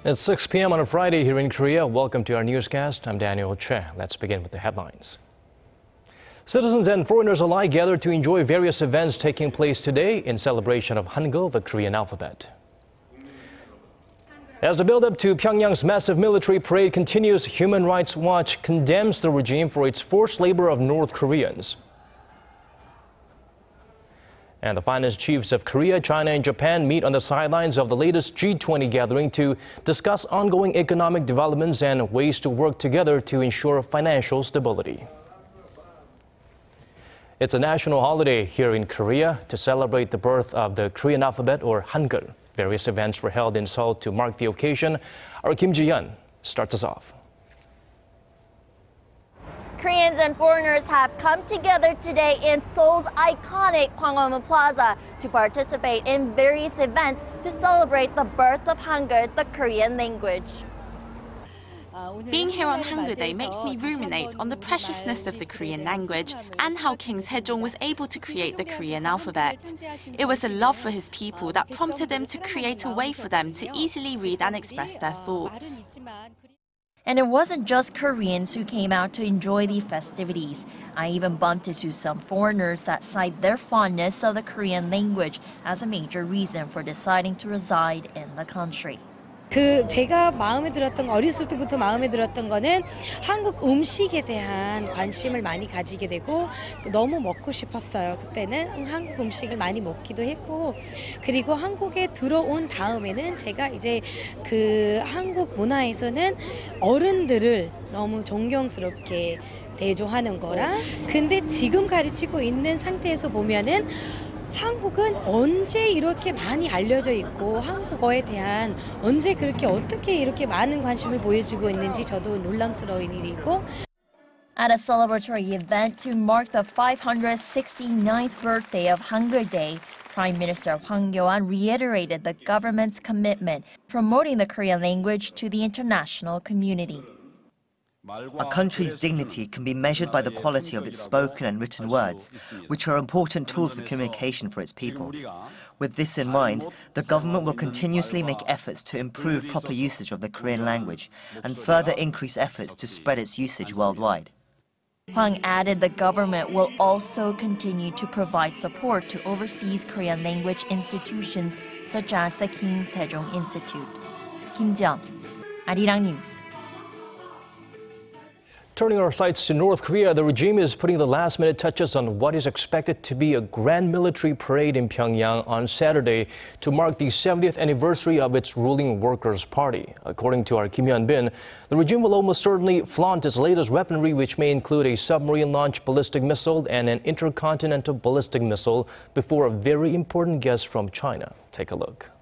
It's 6 p.m. on a Friday here in Korea. Welcome to our newscast. I'm Daniel Che. Let's begin with the headlines. Citizens and foreigners alike gathered to enjoy various events taking place today in celebration of Hangeul, the Korean alphabet. As the build-up to Pyongyang's massive military parade continues, Human Rights Watch condemns the regime for its forced labor of North Koreans. And the finest chiefs of Korea, China, and Japan meet on the sidelines of the latest G20 gathering to discuss ongoing economic developments and ways to work together to ensure financial stability. It's a national holiday here in Korea to celebrate the birth of the Korean alphabet, or Hangeul. Various events were held in Seoul to mark the occasion. Our Kim Ji-yeon starts us off. Koreans and foreigners have come together today in Seoul's iconic Gwanghwamun Plaza to participate in various events to celebrate the birth of Hangeul, the Korean language. Being here on Hangeul Day makes me ruminate on the preciousness of the Korean language and how King Sejong was able to create the Korean alphabet. It was a love for his people that prompted him to create a way for them to easily read and express their thoughts. And it wasn't just Koreans who came out to enjoy the festivities. I even bumped into some foreigners that cite their fondness of the Korean language as a major reason for deciding to reside in the country. 제가 어렸을 때부터 마음에 들었던 거는 한국 음식에 대한 관심을 많이 가지게 되고 너무 먹고 싶었어요. 그때는 한국 음식을 많이 먹기도 했고, 그리고 한국에 들어온 다음에는 제가 이제 한국 문화에서는 어른들을 너무 존경스럽게 대조하는 거라. 근데 지금 가르치고 있는 상태에서 보면은 한국은 언제 이렇게 많이 알려져 있고 한국어에 대한 언제 그렇게 어떻게 이렇게 많은 관심을 보여주고 있는지 저도 놀람스러운 일이고. At a celebratory event to mark the 569th birthday of Hangeul Day, Prime Minister Hangeul reiterated the government's commitment promoting the Korean language to the international community. A country's dignity can be measured by the quality of its spoken and written words, which are important tools for communication for its people. With this in mind, the government will continuously make efforts to improve proper usage of the Korean language and further increase efforts to spread its usage worldwide. Hwang added the government will also continue to provide support to overseas Korean language institutions such as the King Sejong Institute. Kim Ji-yeon, Arirang News. Turning our sights to North Korea, the regime is putting the last-minute touches on what is expected to be a grand military parade in Pyongyang on Saturday to mark the 70th anniversary of its ruling Workers' Party. According to our Kim Hyun-bin, the regime will almost certainly flaunt its latest weaponry, which may include a submarine-launched ballistic missile and an intercontinental ballistic missile, before a very important guest from China. Take a look.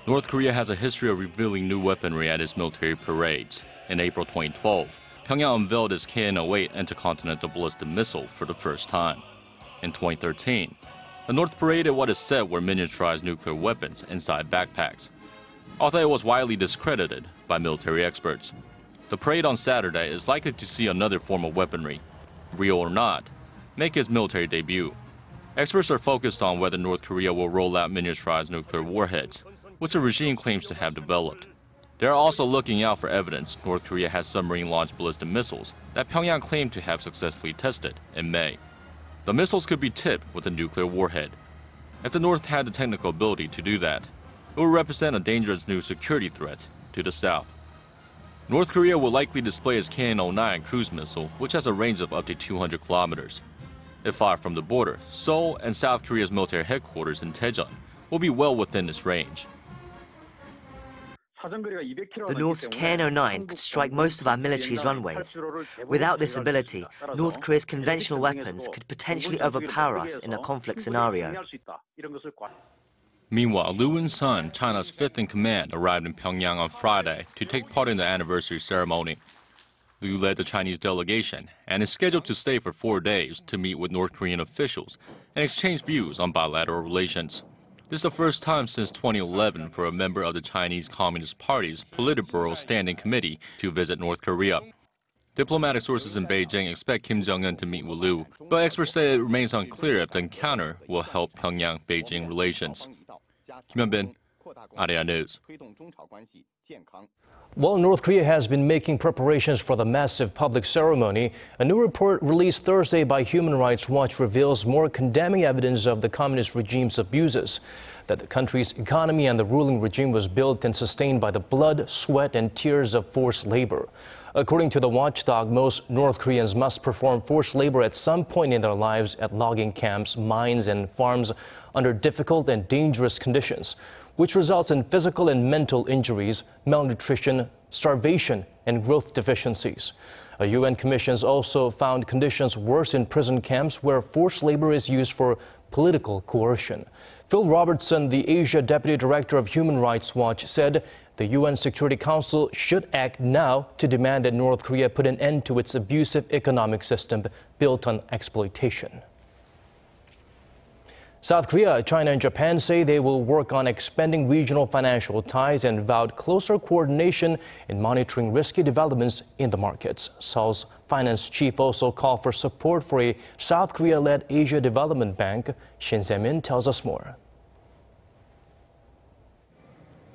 North Korea has a history of revealing new weaponry at its military parades. In April 2012, Pyongyang unveiled its KN-08 intercontinental ballistic missile for the first time. In 2013, the North paraded what is said were miniaturized nuclear weapons inside backpacks, although it was widely discredited by military experts. The parade on Saturday is likely to see another form of weaponry, real or not, make its military debut. Experts are focused on whether North Korea will roll out miniaturized nuclear warheads, which the regime claims to have developed. They are also looking out for evidence North Korea has submarine-launched ballistic missiles that Pyongyang claimed to have successfully tested in May. The missiles could be tipped with a nuclear warhead. If the North had the technical ability to do that, it would represent a dangerous new security threat to the South. North Korea will likely display its KN-09 cruise missile, which has a range of up to 200 kilometers. If fired from the border, Seoul and South Korea's military headquarters in Daejeon will be well within its range. The North's KN-09 could strike most of our military's runways. Without this ability, North Korea's conventional weapons could potentially overpower us in a conflict scenario. Meanwhile, Liu Win-sun, China's fifth-in-command, arrived in Pyongyang on Friday to take part in the anniversary ceremony. Liu led the Chinese delegation and is scheduled to stay for 4 days to meet with North Korean officials and exchange views on bilateral relations. This is the first time since 2011 for a member of the Chinese Communist Party's Politburo Standing Committee to visit North Korea. Diplomatic sources in Beijing expect Kim Jong-un to meet with Liu, but experts say it remains unclear if the encounter will help Pyongyang-Beijing relations. Kim Hyun-bin, Arirang News. While North Korea has been making preparations for the massive public ceremony, a new report released Thursday by Human Rights Watch reveals more condemning evidence of the communist regime's abuses, that the country's economy and the ruling regime was built and sustained by the blood, sweat, and tears of forced labor. According to the watchdog, most North Koreans must perform forced labor at some point in their lives at logging camps, mines, and farms under difficult and dangerous conditions, which results in physical and mental injuries, malnutrition, starvation, and growth deficiencies. A UN commission also found conditions worse in prison camps where forced labor is used for political coercion. Phil Robertson, the Asia Deputy Director of Human Rights Watch, said the UN Security Council should act now to demand that North Korea put an end to its abusive economic system built on exploitation. South Korea, China, and Japan say they will work on expanding regional financial ties and vowed closer coordination in monitoring risky developments in the markets. Seoul's finance chief also called for support for a South Korea-led Asia Development Bank. Shin Se-min tells us more.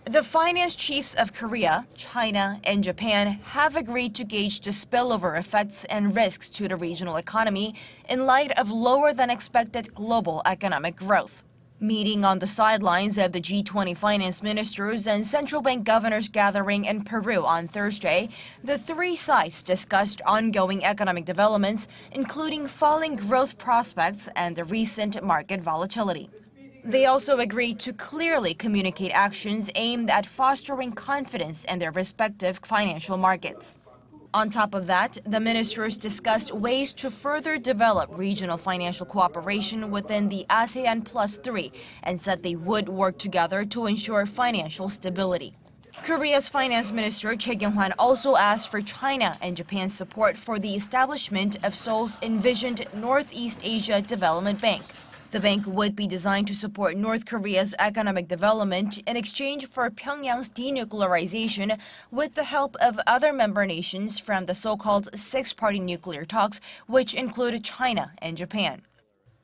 The finance chiefs of Korea, China, and Japan have agreed to gauge the spillover effects and risks to the regional economy in light of lower than expected global economic growth. Meeting on the sidelines of the G20 finance ministers and central bank governors gathering in Peru on Thursday, the three sides discussed ongoing economic developments, including falling growth prospects and the recent market volatility. They also agreed to clearly communicate actions aimed at fostering confidence in their respective financial markets. On top of that, the ministers discussed ways to further develop regional financial cooperation within the ASEAN Plus 3 and said they would work together to ensure financial stability. Korea's finance minister Choi Kyung-hwan also asked for China and Japan's support for the establishment of Seoul's envisioned Northeast Asia Development Bank. The bank would be designed to support North Korea's economic development in exchange for Pyongyang's denuclearization with the help of other member nations from the so-called six-party nuclear talks, which include China and Japan.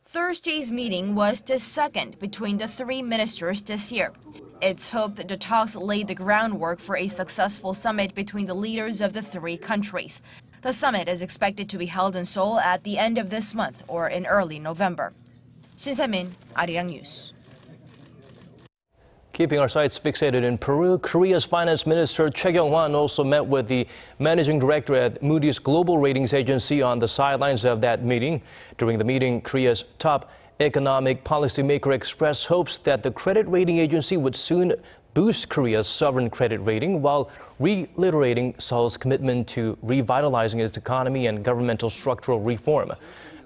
Thursday's meeting was the second between the three ministers this year. It's hoped that the talks laid the groundwork for a successful summit between the leaders of the three countries. The summit is expected to be held in Seoul at the end of this month or in early November. Shin Se-min, Arirang News. Keeping our sights fixated in Peru, Korea's finance minister Choi Kyung-hwan also met with the managing director at Moodys global ratings agency on the sidelines of that meeting. During the meeting, Korea's top economic policymaker expressed hopes that the credit rating agency would soon boost Korea's sovereign credit rating while reiterating Seoul's commitment to revitalizing its economy and governmental structural reform.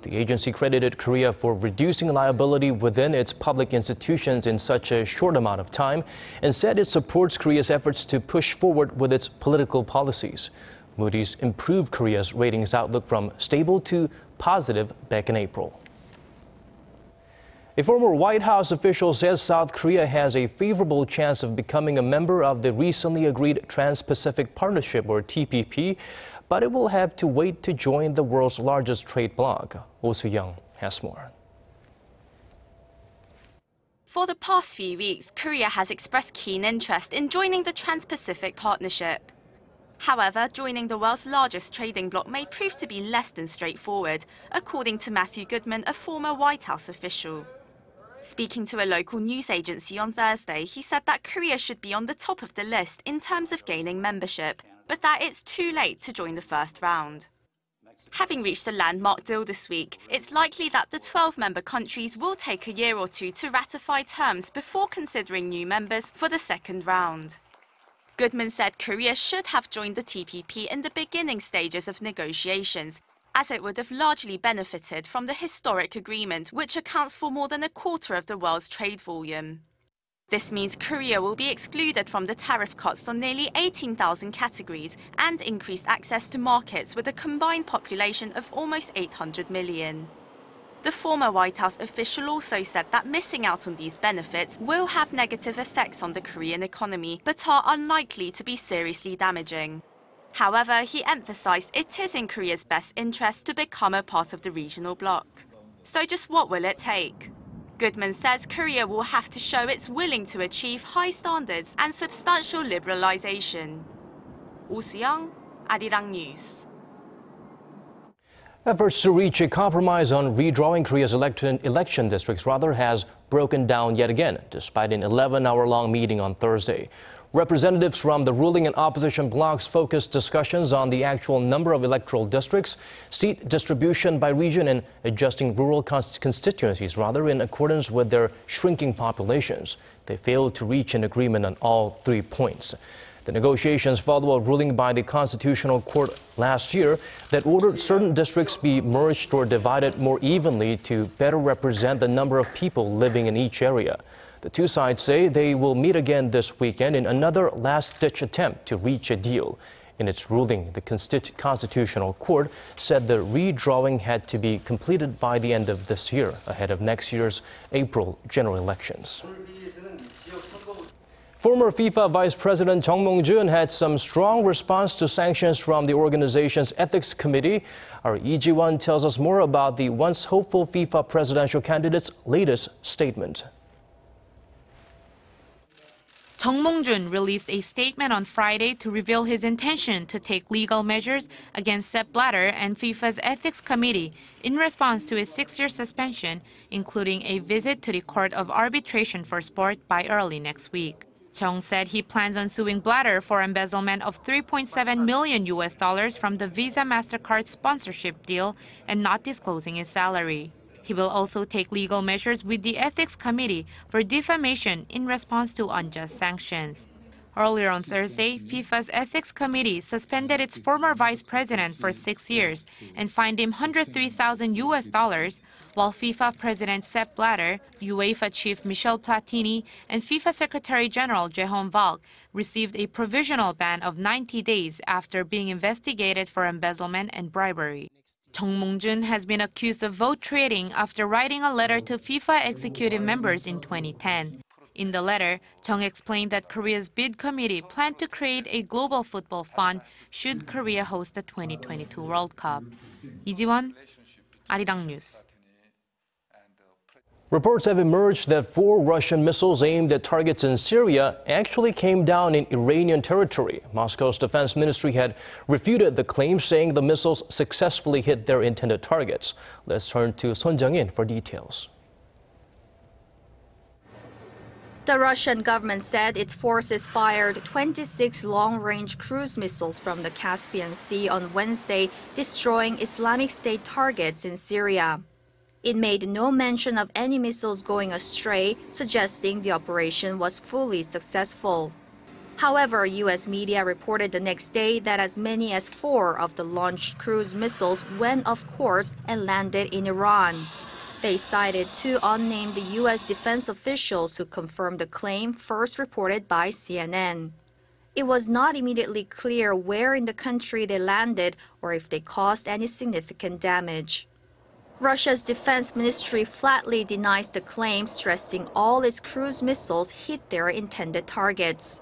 The agency credited Korea for reducing liability within its public institutions in such a short amount of time and said it supports Korea's efforts to push forward with its political policies. Moodys improved Korea's ratings outlook from stable to positive back in April. A former White House official says South Korea has a favorable chance of becoming a member of the recently agreed Trans-Pacific Partnership, or TPP, but it will have to wait to join the world's largest trade bloc. Oh Soo-young has more. For the past few weeks, Korea has expressed keen interest in joining the Trans-Pacific Partnership. However, joining the world's largest trading bloc may prove to be less than straightforward, according to Matthew Goodman, a former White House official. Speaking to a local news agency on Thursday, he said that Korea should be on the top of the list in terms of gaining membership, but that it's too late to join the first round. Having reached a landmark deal this week, it's likely that the 12 member countries will take a year or two to ratify terms before considering new members for the second round. Goodman said Korea should have joined the TPP in the beginning stages of negotiations, as it would have largely benefited from the historic agreement, which accounts for more than a quarter of the world's trade volume. This means Korea will be excluded from the tariff cuts on nearly 18,000 categories and increased access to markets with a combined population of almost 800 million. The former White House official also said that missing out on these benefits will have negative effects on the Korean economy, but are unlikely to be seriously damaging. However, he emphasized it is in Korea's best interest to become a part of the regional bloc. So just what will it take? Goodman says Korea will have to show it's willing to achieve high standards and substantial liberalization. Oh Soo-young, Arirang News. Efforts to reach a compromise on redrawing Korea's election districts has broken down yet again, despite an 11-hour-long meeting on Thursday. Representatives from the ruling and opposition blocs focused discussions on the actual number of electoral districts, seat distribution by region, and adjusting rural constituencies in accordance with their shrinking populations. They failed to reach an agreement on all 3 points. The negotiations follow a ruling by the Constitutional Court last year that ordered certain districts be merged or divided more evenly to better represent the number of people living in each area. The two sides say they will meet again this weekend in another last-ditch attempt to reach a deal. In its ruling, the Constitutional Court said the redrawing had to be completed by the end of this year, ahead of next year's April general elections. Former FIFA Vice President Chung MongJoon had some strong response to sanctions from the organization's ethics committee. Our Kim Ji-yeon tells us more about the once hopeful FIFA presidential candidate's latest statement. Chung MongJoon released a statement on Friday to reveal his intention to take legal measures against Sepp Blatter and FIFA's Ethics Committee in response to his 6-year suspension, including a visit to the Court of Arbitration for Sport by early next week. Chung said he plans on suing Blatter for embezzlement of $3.7 million from the Visa MasterCard sponsorship deal and not disclosing his salary. He will also take legal measures with the Ethics Committee for defamation in response to unjust sanctions. Earlier on Thursday, FIFA's Ethics Committee suspended its former vice president for 6 years and fined him $103,000, while FIFA President Sepp Blatter, UEFA chief Michel Platini, and FIFA Secretary General Jae-hong Valk received a provisional ban of 90 days after being investigated for embezzlement and bribery. Chung MongJoon has been accused of vote trading after writing a letter to FIFA executive members in 2010. In the letter, Chung explained that Korea's bid committee planned to create a global football fund should Korea host the 2022 World Cup. Kim Ji-yeon, Arirang News. Reports have emerged that 4 Russian missiles aimed at targets in Syria actually came down in Iranian territory. Moscow's defense ministry had refuted the claim, saying the missiles successfully hit their intended targets. Let's turn to Son Jung-in for details. The Russian government said its forces fired 26 long-range cruise missiles from the Caspian Sea on Wednesday, destroying Islamic State targets in Syria. It made no mention of any missiles going astray, suggesting the operation was fully successful. However, U.S. media reported the next day that as many as 4 of the launched cruise missiles went off course and landed in Iran. They cited 2 unnamed U.S. defense officials who confirmed the claim, first reported by CNN. It was not immediately clear where in the country they landed or if they caused any significant damage. Russia's defense ministry flatly denies the claim, stressing all its cruise missiles hit their intended targets.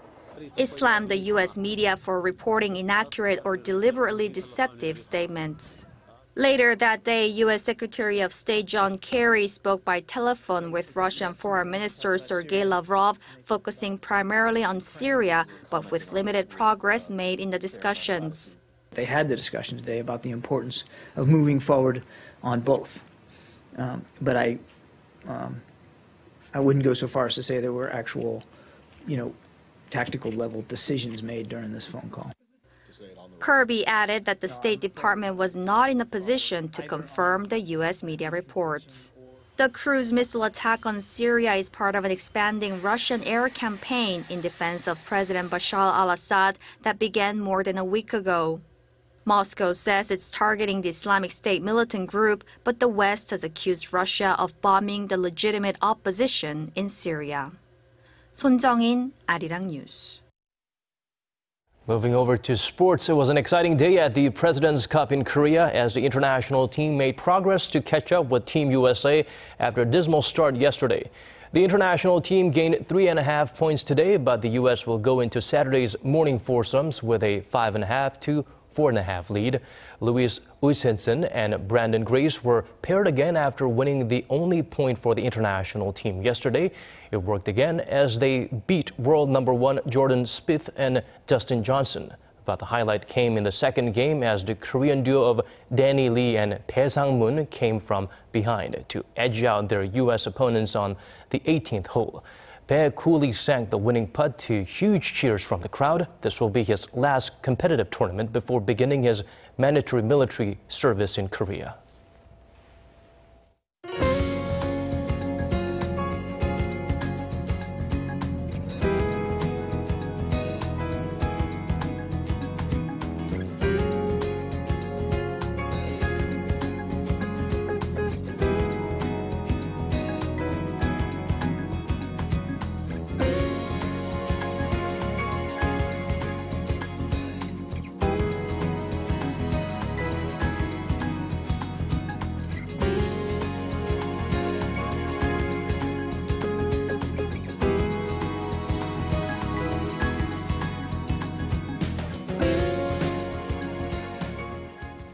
It slammed the U.S. media for reporting inaccurate or deliberately deceptive statements. Later that day, U.S. Secretary of State John Kerry spoke by telephone with Russian Foreign Minister Sergei Lavrov, focusing primarily on Syria, but with limited progress made in the discussions. They had the discussion today about the importance of moving forward on both. But I wouldn't go so far as to say there were actual, tactical level decisions made during this phone call. Kirby added that the State Department was not in a position to confirm the U.S. media reports. The cruise missile attack on Syria is part of an expanding Russian air campaign in defense of President Bashar al-Assad that began more than a week ago. Moscow says it's targeting the Islamic State militant group, but the West has accused Russia of bombing the legitimate opposition in Syria. Son Jung-in, Arirang News. Moving over to sports, it was an exciting day at the President's Cup in Korea as the international team made progress to catch up with Team USA after a dismal start yesterday. The international team gained 3.5 points today, but the U.S. will go into Saturday's morning foursomes with a 5.5 to 4.5 lead. Louis Usensen and Brandon Grace were paired again after winning the only point for the international team yesterday. It worked again as they beat world number 1 Jordan Spieth and Dustin Johnson. But the highlight came in the second game as the Korean duo of Danny Lee and Bae Sang-moon came from behind to edge out their U.S. opponents on the 18th hole. Bae coolly sank the winning putt to huge cheers from the crowd. This will be his last competitive tournament before beginning his mandatory military service in Korea.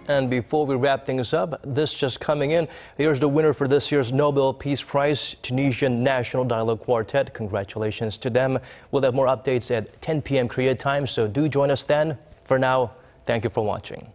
And before we wrap things up, this just coming in, here's the winner for this year's Nobel Peace Prize, Tunisian National Dialogue Quartet. Congratulations to them. We'll have more updates at 10 p.m. Korea time, so do join us then. For now, thank you for watching.